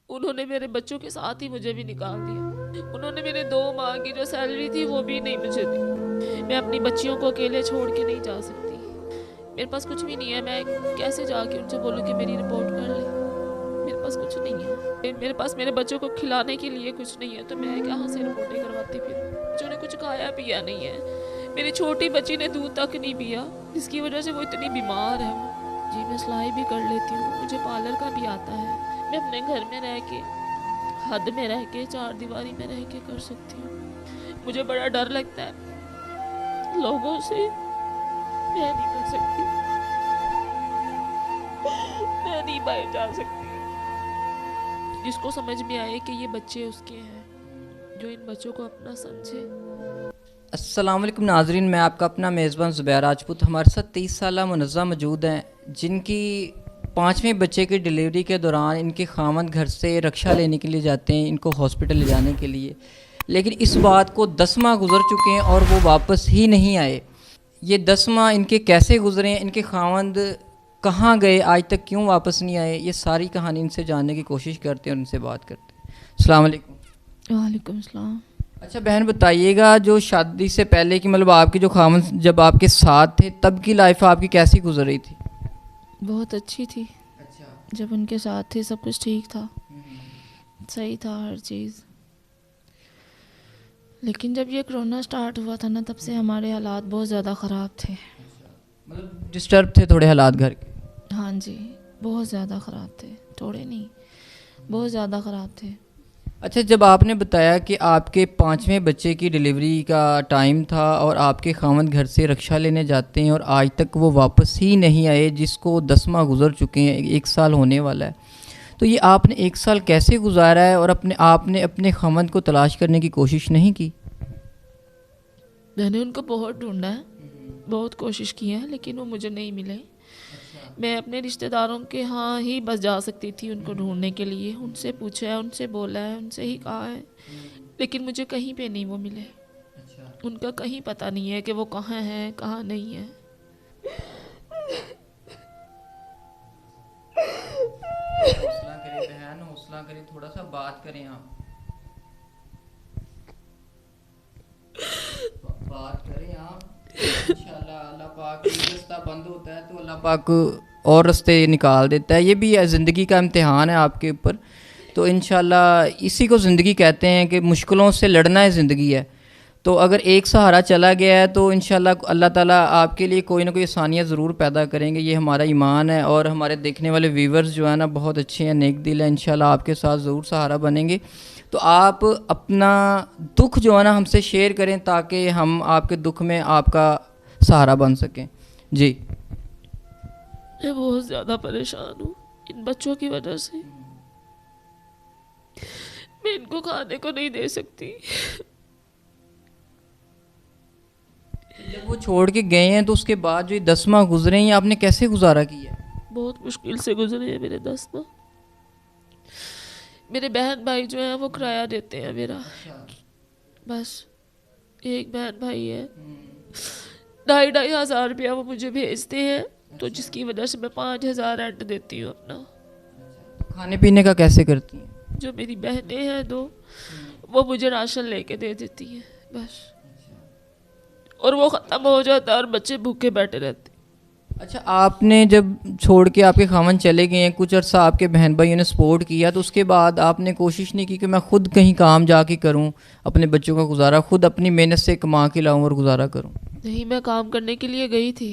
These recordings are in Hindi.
उन्होंने मेरे बच्चों के साथ ही मुझे भी निकाल दिया। उन्होंने मेरे 2 माह की जो सैलरी थी वो भी नहीं मुझे दी। मैं अपनी बच्चियों को अकेले छोड़ के नहीं जा सकती। मेरे पास कुछ भी नहीं है, मैं कैसे जाके उनसे बोलूँ कि मेरी रिपोर्ट कर ले? मेरे पास कुछ नहीं है। मेरे पास मेरे बच्चों को खिलाने के लिए कुछ नहीं है, तो मैं कहाँ से रिपोर्टें करवाती फिर? बच्चों ने कुछ खाया पिया नहीं है। मेरी छोटी बच्ची ने दूध तक नहीं पिया, जिसकी वजह से वो इतनी बीमार है। जी, मैं सिलाई भी कर लेती हूँ, मुझे पार्लर का भी आता है। मैं अपने घर में रह के, हद में रह के, चार दीवारी में रह के कर सकती हूँ। मुझे बड़ा डर लगता है लोगों से, मैं नहीं कर सकती, मैं नहीं बाहर जा सकती। जिसको समझ में आए कि ये बच्चे उसके हैं, जो इन बच्चों को अपना समझे। अस्सलाम वालेकुम नाजरीन, मैं आपका अपना मेज़बान ज़ुबैर राजपूत। हमारे साथ 30 साला मुनज़्ज़ा मौजूद हैं, जिनकी 5वें बच्चे की डिलीवरी के दौरान इनके खामद घर से रक्षा लेने के लिए जाते हैं, इनको हॉस्पिटल ले जाने के लिए। लेकिन इस बात को 10 माह गुजर चुके हैं और वो वापस ही नहीं आए। ये 10 माह इनके कैसे गुजरे हैं, इनके खामद कहाँ गए, आज तक क्यों वापस नहीं आए, ये सारी कहानी इनसे जानने की कोशिश करते हैं और इनसे बात करते हैं। अस्सलाम वालेकुम। वालेकुम सलाम। अच्छा बहन, बताइएगा जो शादी से पहले की मतलब आपके जो खामन जब आपके साथ थे तब की लाइफ आपकी कैसी गुजर रही थी? बहुत अच्छी थी। अच्छा। जब उनके साथ थे सब कुछ ठीक था, सही था हर चीज़। लेकिन जब ये कोरोना स्टार्ट हुआ था ना, तब से हमारे हालात बहुत ज़्यादा ख़राब थे। मतलब डिस्टर्ब थे थोड़े हालात घर के? हाँ जी, बहुत ज़्यादा ख़राब थे, थोड़े नहीं, बहुत ज़्यादा ख़राब थे। अच्छा, जब आपने बताया कि आपके 5वें बच्चे की डिलीवरी का टाइम था और आपके खामद घर से रक्षा लेने जाते हैं और आज तक वो वापस ही नहीं आए, जिसको 10 माह गुजर चुके हैं, 1 साल होने वाला है, तो ये आपने 1 साल कैसे गुजारा है और आपने अपने खामद को तलाश करने की कोशिश नहीं की? मैंने उनको बहुत ढूंढा है, बहुत कोशिश की है, लेकिन वो मुझे नहीं मिले। मैं अपने रिश्तेदारों के यहाँ ही बस जा सकती थी उनको ढूंढने के लिए। उनसे पूछा है, उनसे बोला है, उनसे ही कहा है, लेकिन मुझे कहीं पे नहीं वो मिले। उनका कहीं पता नहीं है कि वो कहाँ है, कहाँ नहीं है। हौसला करें बहन, हौसला करें, थोड़ा सा बात करें आप, बात करें आप। इंशाल्लाह अल्लाह पाक एक रास्ता बंद होता है तो अल्लाह पाक और रास्ते निकाल देता है। ये भी ज़िंदगी का इम्तिहान है आपके ऊपर। तो इंशाल्लाह इसी को ज़िंदगी कहते हैं कि मुश्किलों से लड़ना है ज़िंदगी है। तो अगर एक सहारा चला गया है तो इंशाल्लाह अल्लाह ताला आपके लिए कोई ना कोई आसानियाँ ज़रूर पैदा करेंगे। ये हमारा ईमान है और हमारे देखने वाले व्यूवर्स जो है ना बहुत अच्छे हैं, नेक दिल है, इंशाल्लाह आपके साथ ज़रूर सहारा बनेंगे। तो आप अपना दुख जो है ना हमसे शेयर करें ताकि हम आपके दुख में आपका सहारा बन सकें। जी। मैं बहुत ज़्यादा परेशान हूँ इन बच्चों की वजह से। मैं इनको खाने को नहीं दे सकती। जब वो छोड़ के गए हैं तो उसके बाद जो ये 10 माह गुजरे हैं, ये आपने कैसे गुजारा किया है? बहुत मुश्किल से गुजरे हैं मेरे 10 माह। मेरे बहन भाई जो हैं वो किराया देते हैं मेरा, बस एक बहन भाई है। 2,500 हज़ार रुपया वो मुझे भेजते हैं, तो जिसकी वजह से मैं 5,000 रेंट देती हूँ अपना। खाने पीने का कैसे करती हैं? जो मेरी बहनें हैं दो, वो मुझे राशन लेके दे देती हैं बस, और वो ख़त्म हो जाता है और बच्चे भूखे बैठे रहते। अच्छा, आपने जब छोड़ के आपके खामन चले गए हैं, कुछ अर्सा आपके बहन भाइयों ने सपोर्ट किया, तो उसके बाद आपने कोशिश नहीं की कि मैं ख़ुद कहीं काम जाके करूं, अपने बच्चों का गुजारा खुद अपनी मेहनत से कमा के लाऊं और गुजारा करूं? नहीं, मैं काम करने के लिए गई थी,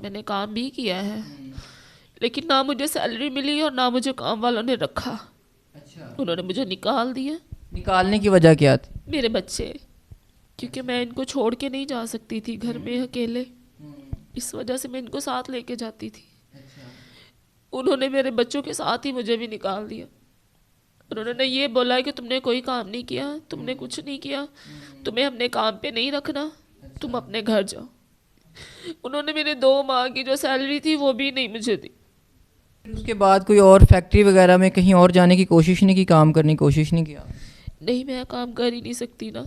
मैंने काम भी किया है, लेकिन ना मुझे सैलरी मिली और ना मुझे काम वालों ने रखा। उन्होंने मुझे निकाल दिया। निकालने की वजह क्या थी? मेरे बच्चे, क्योंकि मैं इनको छोड़ के नहीं जा सकती थी घर में अकेले, इस वजह से मैं इनको साथ लेके जाती थी। उन्होंने मेरे बच्चों के साथ ही मुझे भी निकाल दिया। उन्होंने ये बोला कि तुमने कोई काम नहीं किया, तुमने कुछ नहीं किया, तुम्हें अपने काम पे नहीं रखना, तुम अपने घर जाओ। उन्होंने मेरे 2 माह की जो सैलरी थी वो भी नहीं मुझे दी। फिर उसके बाद कोई और फैक्ट्री वगैरह में कहीं और जाने की कोशिश नहीं की, काम करने की कोशिश नहीं किया? नहीं, मैं काम कर ही नहीं सकती ना।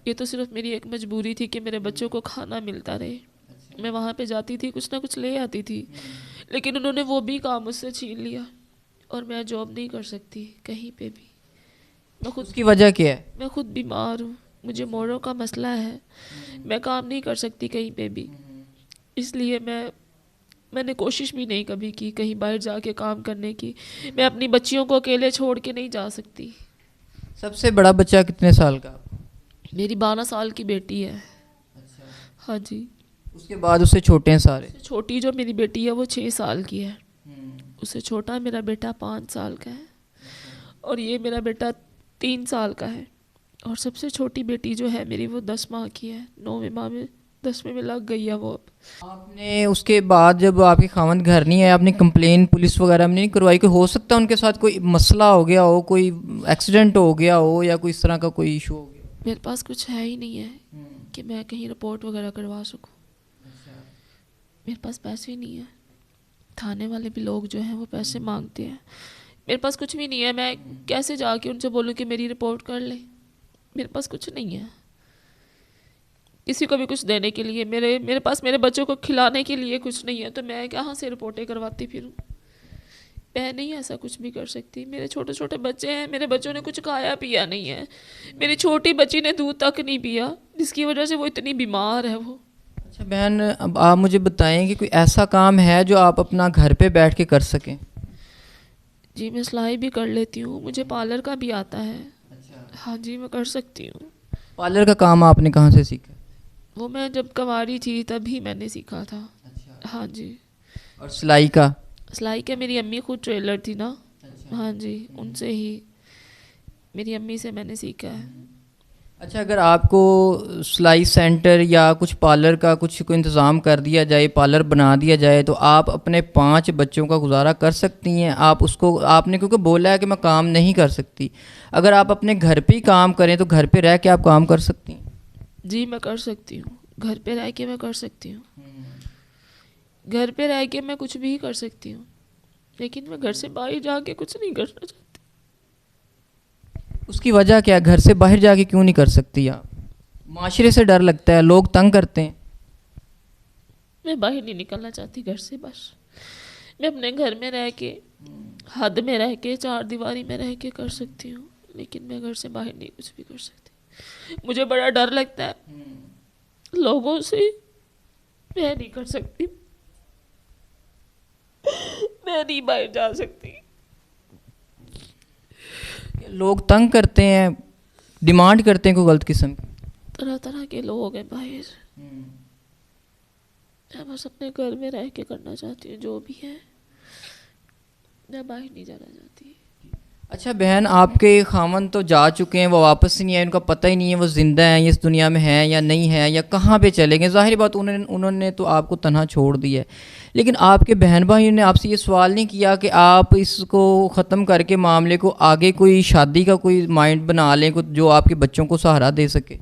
ये तो सिर्फ मेरी एक मजबूरी थी कि मेरे बच्चों को खाना मिलता रहे। मैं वहाँ पे जाती थी, कुछ ना कुछ ले आती थी, लेकिन उन्होंने वो भी काम मुझसे छीन लिया। और मैं जॉब नहीं कर सकती कहीं पे भी। मैं खुद उसकी वजह क्या है? मैं खुद बीमार हूँ, मुझे मोड़ों का मसला है, मैं काम नहीं कर सकती कहीं पे भी। इसलिए मैंने कोशिश भी नहीं कभी की कहीं बाहर जाके काम करने की। मैं अपनी बच्चियों को अकेले छोड़ के नहीं जा सकती। सबसे बड़ा बच्चा कितने साल का? मेरी 12 साल की बेटी है। अच्छा। हाँ जी। उसके बाद उससे छोटे हैं सारे? उससे छोटी जो मेरी बेटी है वो 6 साल की है। उससे छोटा मेरा बेटा 5 साल का है और ये मेरा बेटा 3 साल का है। और सबसे छोटी बेटी जो है मेरी वो 10 माह की है, 9वें माह में 10वें में लग गई है वो अब। आपने उसके बाद जब आपके खामन घर नहीं आए, आपने कंप्लेन पुलिस वगैरह में नहीं करवाई? कि हो सकता है उनके साथ कोई मसला हो गया हो, कोई एक्सीडेंट हो गया हो या कोई इस तरह का कोई इशू हो गया? मेरे पास कुछ है ही नहीं है कि मैं कहीं रिपोर्ट वगैरह करवा सकूं। मेरे पास पैसे ही नहीं है। थाने वाले भी लोग जो हैं वो पैसे मांगते हैं। मेरे पास कुछ भी नहीं है। मैं कैसे जाके उनसे बोलूं कि मेरी रिपोर्ट कर ले? मेरे पास कुछ नहीं है किसी को भी कुछ देने के लिए। मेरे पास मेरे बच्चों को खिलाने के लिए कुछ नहीं है, तो मैं कहाँ से रिपोर्टें करवाती फिरूं? मैं नहीं ऐसा कुछ भी कर सकती। मेरे छोटे छोटे बच्चे हैं, मेरे बच्चों ने कुछ खाया पिया नहीं है। मेरी छोटी बच्ची ने दूध तक नहीं पिया, जिसकी वजह से वो इतनी बीमार है वो। अच्छा बहन, अब आप मुझे बताएं कि कोई ऐसा काम है जो आप अपना घर पे बैठ के कर सकें? जी, मैं सिलाई भी कर लेती हूँ, मुझे पार्लर का भी आता है। अच्छा। हाँ जी, मैं कर सकती हूँ। पार्लर का काम आपने कहाँ से सीखा? वो मैं जब कवारी थी तभी मैंने सीखा था। अच्छा। हाँ जी। और सिलाई का? सिलाई का मेरी अम्मी खुद ट्रेलर थी ना। अच्छा। हाँ जी, उनसे ही, मेरी अम्मी से मैंने सीखा है। अच्छा, अगर आपको सिलाई सेंटर या कुछ पार्लर का कुछ को इंतज़ाम कर दिया जाए, पार्लर बना दिया जाए, तो आप अपने 5 बच्चों का गुजारा कर सकती हैं? आप उसको, आपने क्योंकि बोला है कि मैं काम नहीं कर सकती, अगर आप अपने घर पे ही काम करें तो घर पे रह के आप काम कर सकती हैं? जी, मैं कर सकती हूँ, घर पे रह के मैं कर सकती हूँ। घर पे रह के मैं कुछ भी कर सकती हूँ, लेकिन मैं घर से बाहर जाके कुछ नहीं करना चाहती। उसकी वजह क्या है? घर से बाहर जाके क्यों नहीं कर सकती आप? माशरे से डर लगता है, लोग तंग करते हैं? मैं बाहर नहीं निकलना चाहती घर से। बस मैं अपने घर में रह के, हद में रह के, 4 दीवारी में रह के कर सकती हूँ, लेकिन मैं घर से बाहर नहीं कुछ भी कर सकती। मुझे बड़ा डर लगता है लोगों से। मैं नहीं कर सकती, मैं नहीं बाहर जा सकती। लोग तंग करते हैं, डिमांड करते हैं कोई गलत किस्म की? तरह तरह के लोग हैं बाहर। मैं बस अपने घर में रह के करना चाहती हूँ जो भी है, मैं बाहर नहीं जाना चाहती। अच्छा बहन, आपके खामन तो जा चुके हैं, वो वापस ही नहीं आए, उनका पता ही नहीं है वो ज़िंदा हैं या इस दुनिया में हैं या नहीं है या कहाँ पे चले गए। ज़ाहिर बात उन्होंने तो आपको तन्हा छोड़ दिया है, लेकिन आपके बहन भाइयों ने आपसे ये सवाल नहीं किया कि आप इसको ख़त्म करके मामले को आगे कोई शादी का कोई माइंड बना लें जो आपके बच्चों को सहारा दे सके?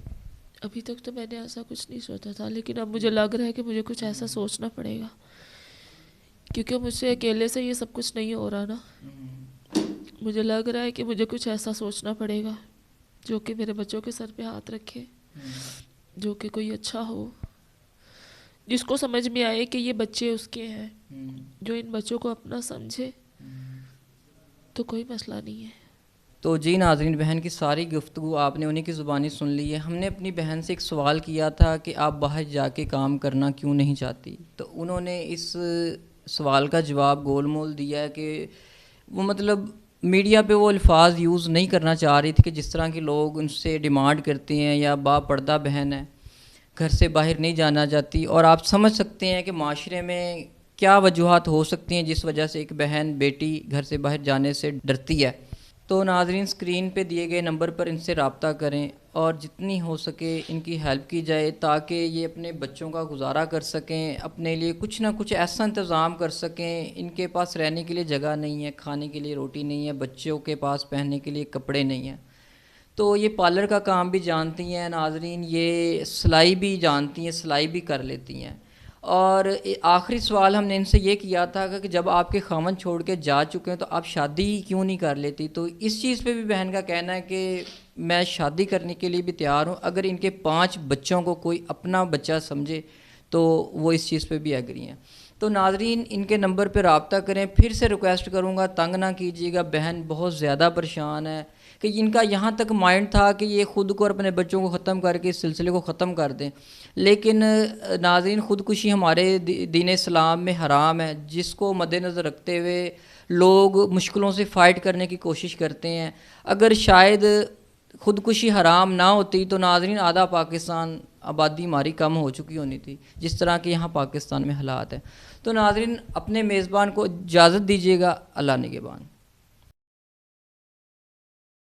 अभी तक तो मैंने ऐसा कुछ नहीं सोचा था, लेकिन अब मुझे लग रहा है कि मुझे कुछ ऐसा सोचना पड़ेगा, क्योंकि मुझसे अकेले से ये सब कुछ नहीं हो रहा ना। मुझे लग रहा है कि मुझे कुछ ऐसा सोचना पड़ेगा जो कि मेरे बच्चों के सर पे हाथ रखे, जो कि कोई अच्छा हो, जिसको समझ में आए कि ये बच्चे उसके हैं, जो इन बच्चों को अपना समझे, तो कोई मसला नहीं है। तो जी नाज़रीन, बहन की सारी गुफ्तगू आपने उन्हीं की ज़ुबानी सुन ली है। हमने अपनी बहन से एक सवाल किया था कि आप बाहर जाके काम करना क्यों नहीं चाहती, तो उन्होंने इस सवाल का जवाब गोल मोल दिया है कि वो मतलब मीडिया पे वो अल्फाज यूज़ नहीं करना चाह रही थी कि जिस तरह के लोग उनसे डिमांड करते हैं, या बापर्दा बहन है, घर से बाहर नहीं जाना चाहती। और आप समझ सकते हैं कि माशरे में क्या वजूहात हो सकती हैं जिस वजह से एक बहन बेटी घर से बाहर जाने से डरती है। तो नाज़रीन, स्क्रीन पे दिए गए नंबर पर इनसे रब्ता करें और जितनी हो सके इनकी हेल्प की जाए, ताकि ये अपने बच्चों का गुजारा कर सकें, अपने लिए कुछ ना कुछ ऐसा इंतज़ाम कर सकें। इनके पास रहने के लिए जगह नहीं है, खाने के लिए रोटी नहीं है, बच्चों के पास पहनने के लिए कपड़े नहीं हैं। तो ये पार्लर का काम भी जानती हैं नाज़रीन, ये सिलाई भी जानती हैं, सिलाई भी कर लेती हैं। और आखिरी सवाल हमने इनसे ये किया था कि जब आपके खामन छोड़ के जा चुके हैं तो आप शादी क्यों नहीं कर लेती। तो इस चीज़ पे भी बहन का कहना है कि मैं शादी करने के लिए भी तैयार हूँ, अगर इनके 5 बच्चों को कोई अपना बच्चा समझे तो वो इस चीज़ पे भी एग्री हैं। तो नाजरीन इनके नंबर पर रब्ता करें। फिर से रिक्वेस्ट करूँगा, तंग ना कीजिएगा, बहन बहुत ज़्यादा परेशान है कि इनका यहाँ तक माइंड था कि ये ख़ुद को और अपने बच्चों को ख़त्म करके इस सिलसिले को ख़त्म कर दें, लेकिन नाज़रीन ख़ुदकुशी हमारे दीन इस्लाम में हराम है, जिसको मद्देनज़र रखते हुए लोग मुश्किलों से फ़ाइट करने की कोशिश करते हैं। अगर शायद ख़ुदकुशी हराम ना होती तो नाज़रीन आधा पाकिस्तान आबादी हमारी कम हो चुकी होनी थी, जिस तरह के यहाँ पाकिस्तान में हालात हैं। तो नाज़रीन अपने मेज़बान को इजाज़त दीजिएगा। अल्लाह निगहबान।